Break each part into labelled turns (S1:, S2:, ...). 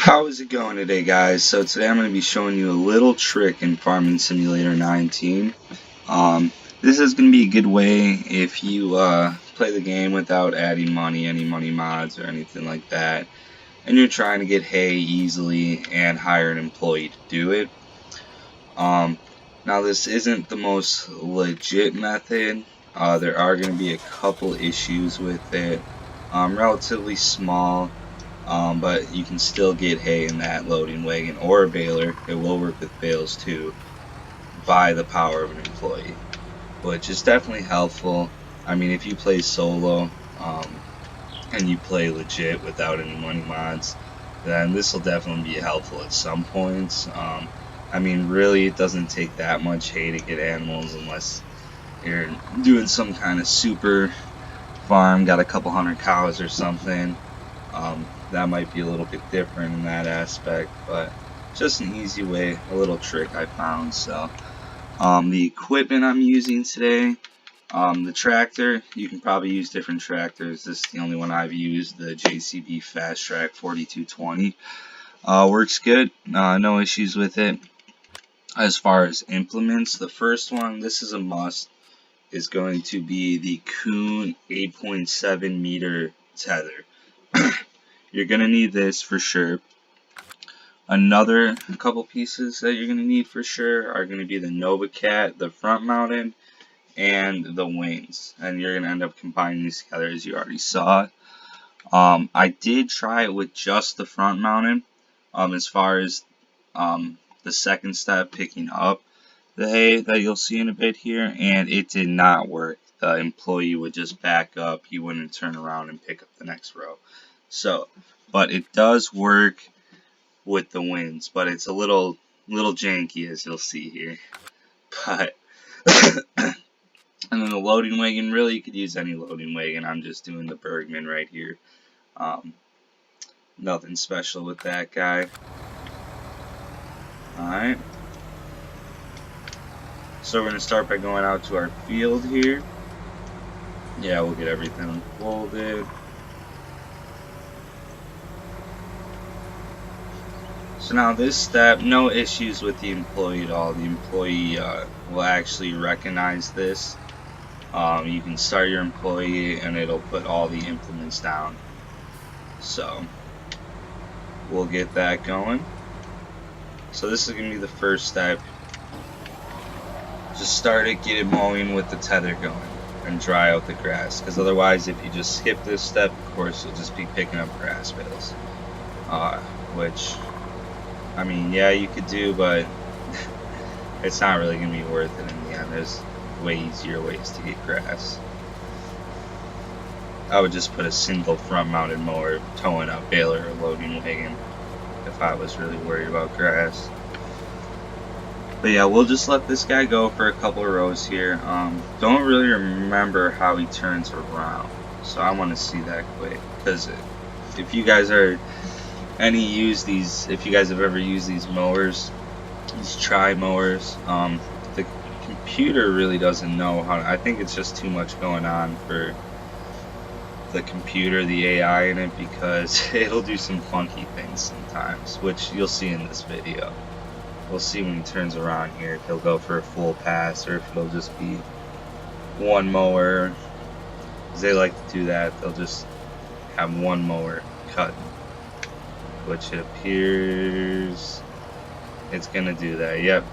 S1: How is it going today, guys? So today I'm going to be showing you a little trick in Farming Simulator 19. This is going to be a good way if you play the game without adding any money mods or anything like that, and you're trying to get hay easily and hire an employee to do it. Now this isn't the most legit method. There are going to be a couple issues with it, relatively small. But you can still get hay in that loading wagon or a baler. It will work with bales too, by the power of an employee, which is definitely helpful. I mean, if you play solo and you play legit without any money mods, then this will definitely be helpful at some points. I mean, really, it doesn't take that much hay to get animals unless you're doing some kind of super farm, got a couple hundred cows or something. That might be a little bit different in that aspect, but just an easy way, a little trick I found. So the equipment I'm using today, the tractor, you can probably use different tractors. This is the only one I've used, the JCB Fast Track 4220. Works good, no issues with it. As far as implements, the first one, this is a must, is going to be the Kuhn 8.7 meter tether. You're going to need this for sure. Another couple pieces that you're going to need for sure are going to be the NovaCat, the front mounted, and the wings. And you're going to end up combining these together, as you already saw. I did try it with just the front mounted, as far as the second step, picking up the hay that you'll see in a bit here, and it did not work. The employee would just back up, he wouldn't turn around and pick up the next row. So, but it does work with the wings, but it's a little janky, as you'll see here. But and then the loading wagon, really you could use any loading wagon. I'm just doing the Bergman right here. Nothing special with that guy. Alright. So we're going to start by going out to our field here. Yeah, we'll get everything unfolded. So now this step, no issues with the employee at all. The employee will actually recognize this. You can start your employee and it'll put all the implements down. So we'll get that going. So this is going to be the first step. Just start it, get it mowing with the tether going, and dry out the grass. Because otherwise, if you just skip this step, of course, you'll just be picking up grass bales. Which, I mean, yeah, you could do, but it's not really going to be worth it in the end. There's way easier ways to get grass. I would just put a single front-mounted mower towing a baler or loading wagon if I was really worried about grass. But yeah, we'll just let this guy go for a couple of rows here. Don't really remember how he turns around, so I want to see that quick. Because if you guys are if you guys have ever used these mowers, these tri-mowers, the computer really doesn't know how to, I think it's just too much going on for the computer, the AI in it, because it'll do some funky things sometimes, which you'll see in this video. We'll see when he turns around here if he'll go for a full pass or if it'll just be one mower. Because they like to do that, they'll just have one mower cut, which it appears it's gonna do that. Yep.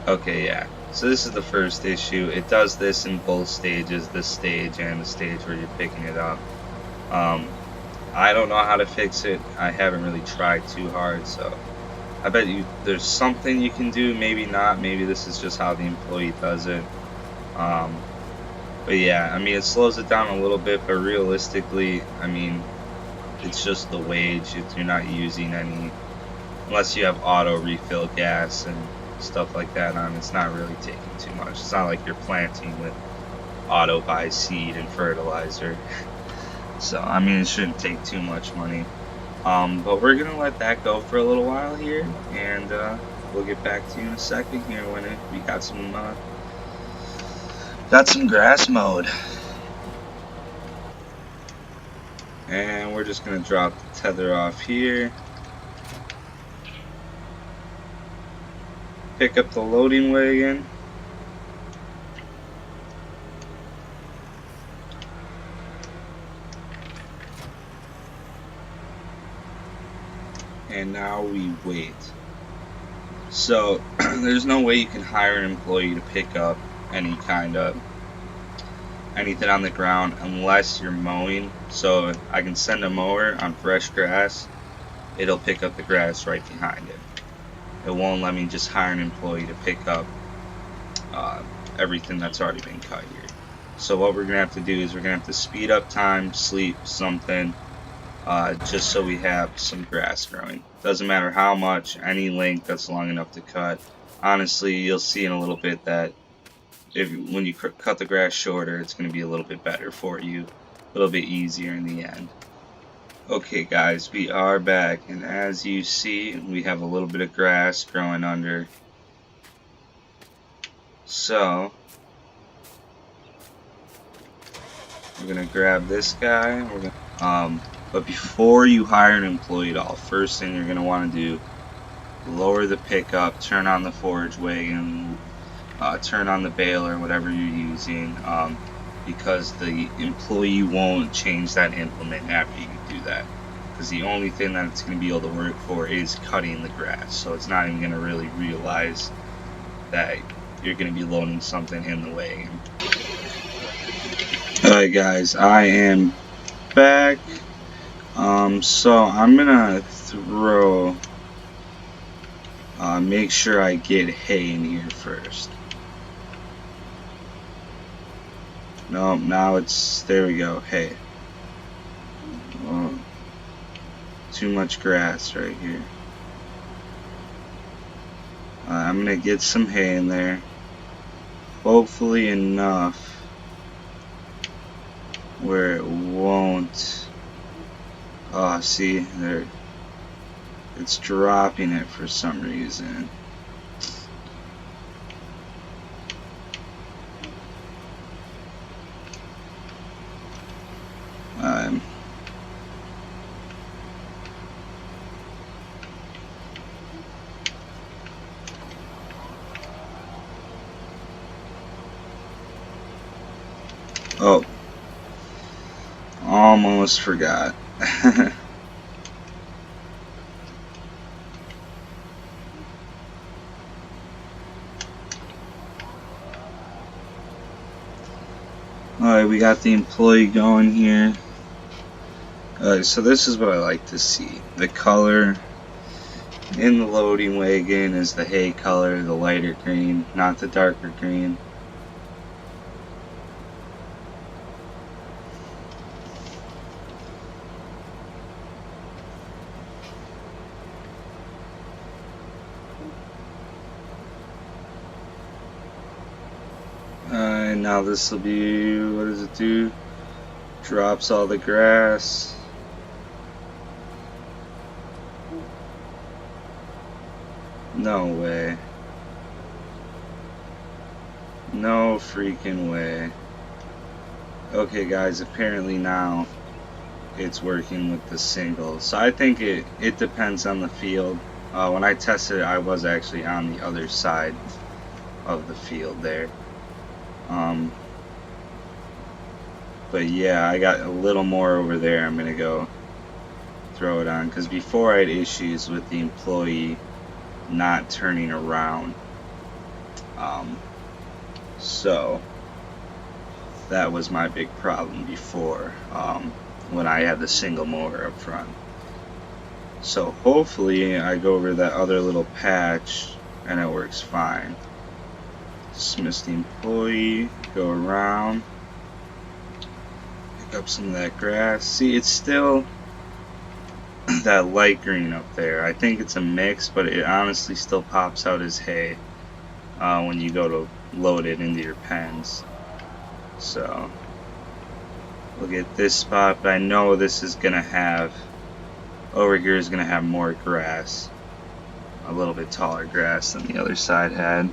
S1: Okay, yeah. So this is the first issue. It does this in both stages, this stage and the stage where you're picking it up. I don't know how to fix it. I haven't really tried too hard, so I bet you there's something you can do, maybe not, maybe this is just how the employee does it. But yeah, I mean, it slows it down a little bit, but realistically, I mean, it's just the wage. You're not using any, unless you have auto refill gas and stuff like that on, it's not really taking too much. It's not like you're planting with auto buy seed and fertilizer. So, I mean, it shouldn't take too much money. But we're gonna let that go for a little while here, and we'll get back to you in a second here when we got some grass mowed. And we're just gonna drop the tether off here. Pick up the loading wagon. And now we wait. So there's no way you can hire an employee to pick up any kind of anything on the ground unless you're mowing. So I can send a mower on fresh grass, it'll pick up the grass right behind it. It won't let me just hire an employee to pick up everything that's already been cut here. So what we're gonna have to do is we're gonna have to speed up time, sleep something, just so we have some grass growing. Doesn't matter how much, any length that's long enough to cut. Honestly, you'll see in a little bit that when you cut the grass shorter, it's going to be a little bit better for you, a little bit easier in the end. Okay guys, we are back, and as you see, we have a little bit of grass growing under. So we're going to grab this guy. But before you hire an employee at all, first thing you're going to want to do, lower the pickup, turn on the forage wagon, turn on the baler, whatever you're using, because the employee won't change that implement after you do that. Because the only thing that it's going to be able to work for is cutting the grass, so it's not even going to really realize that you're going to be loading something in the wagon. Alright guys, I am back. So I'm gonna throw, make sure I get hay in here first. No, now it's, there we go, hay. Oh, too much grass right here. I'm gonna get some hay in there. Hopefully enough where it won't. Oh, see, there. It's dropping it for some reason. Oh, almost forgot. Alright, we got the employee going here. Alright, so this is what I like to see. The color in the loading wagon is the hay color, the lighter green, not the darker green. Now this will be, what does it do? Drops all the grass. No way. No freaking way. Okay guys, apparently now it's working with the single. So I think it depends on the field. When I tested it, I was actually on the other side of the field there. But yeah, I got a little more over there. I'm gonna go throw it on, because before I had issues with the employee not turning around. So that was my big problem before, when I had the single mower up front. So hopefully I go over that other little patch and it works fine. Dismiss the employee, go around, pick up some of that grass. See, it's still that light green up there. I think it's a mix, but it honestly still pops out as hay when you go to load it into your pens. So we'll get this spot, but I know this is gonna have, over here is gonna have more grass, a little bit taller grass than the other side had.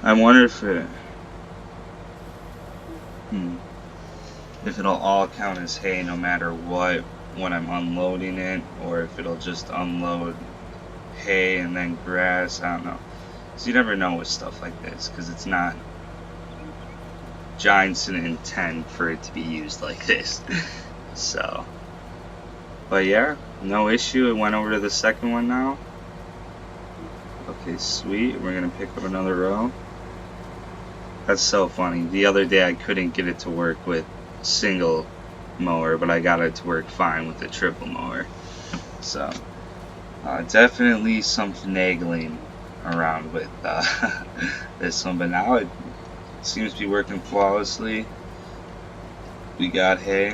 S1: I wonder if it'll all count as hay no matter what when I'm unloading it, or if it'll just unload hay and then grass. I don't know. So you never know with stuff like this, because it's not Giants didn't intend for it to be used like this. So, but yeah, no issue. It went over to the second one now. Okay, sweet. We're gonna pick up another row. That's so funny. The other day I couldn't get it to work with single mower, but I got it to work fine with the triple mower. So, definitely some finagling around with this one, but now it seems to be working flawlessly. We got hay.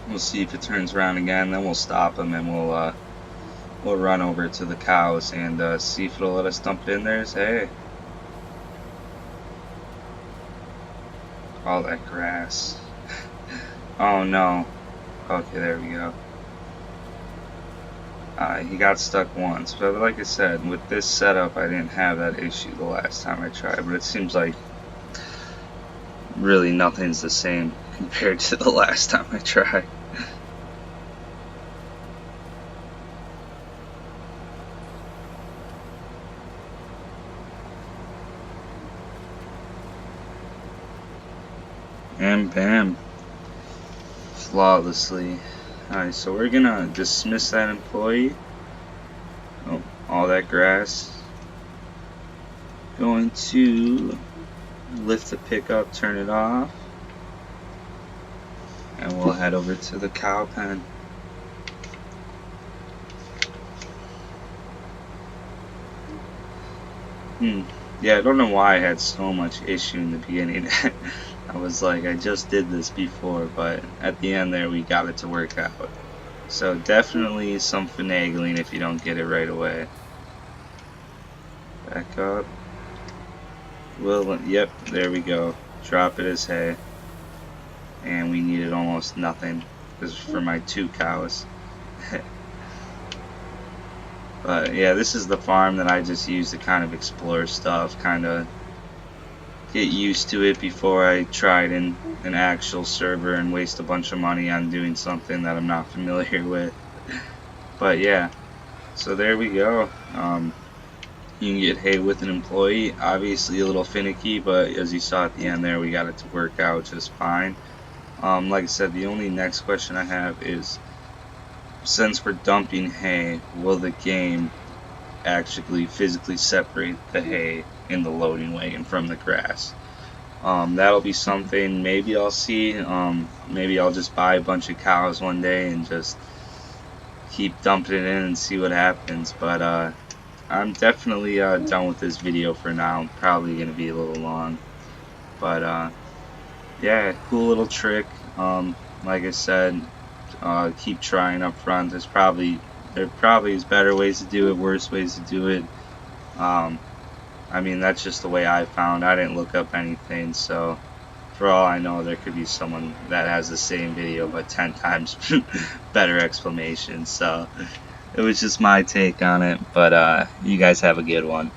S1: We'll see if it turns around again, then we'll stop them and we'll run over to the cows and see if it'll let us dump in theirs hay. All that grass. Oh no. Okay, there we go. He got stuck once, but like I said, with this setup I didn't have that issue the last time I tried, but it seems like really nothing's the same compared to the last time I tried. And bam, flawlessly. Alright, so we're gonna dismiss that employee. Oh, all that grass. Going to lift the pickup, turn it off, and we'll head over to the cow pen. Yeah, I don't know why I had so much issue in the beginning. I was like, I just did this before, but at the end there we got it to work out. So definitely some finagling if you don't get it right away. Back up. Yep, there we go. Drop it as hay. And we needed almost nothing. This is for my 2 cows. But yeah, this is the farm that I just use to kind of explore stuff, kind of get used to it before I try it in an actual server and waste a bunch of money on doing something that I'm not familiar with. But yeah, so there we go. You can get hay with an employee. Obviously a little finicky, but as you saw at the end there, we got it to work out just fine. Like I said, the only next question I have is, since we're dumping hay, will the game actually physically separate the hay in the loading wagon from the grass? That'll be something maybe I'll see. Maybe I'll just buy a bunch of cows one day and just keep dumping it in and see what happens. But I'm definitely done with this video for now. Probably gonna be a little long, but yeah, cool little trick. Like I said, keep trying up front. There probably is better ways to do it, worse ways to do it. I mean, that's just the way I found. I didn't look up anything, so for all I know, there could be someone that has the same video but 10 times better explanation. So it was just my take on it, but you guys have a good one.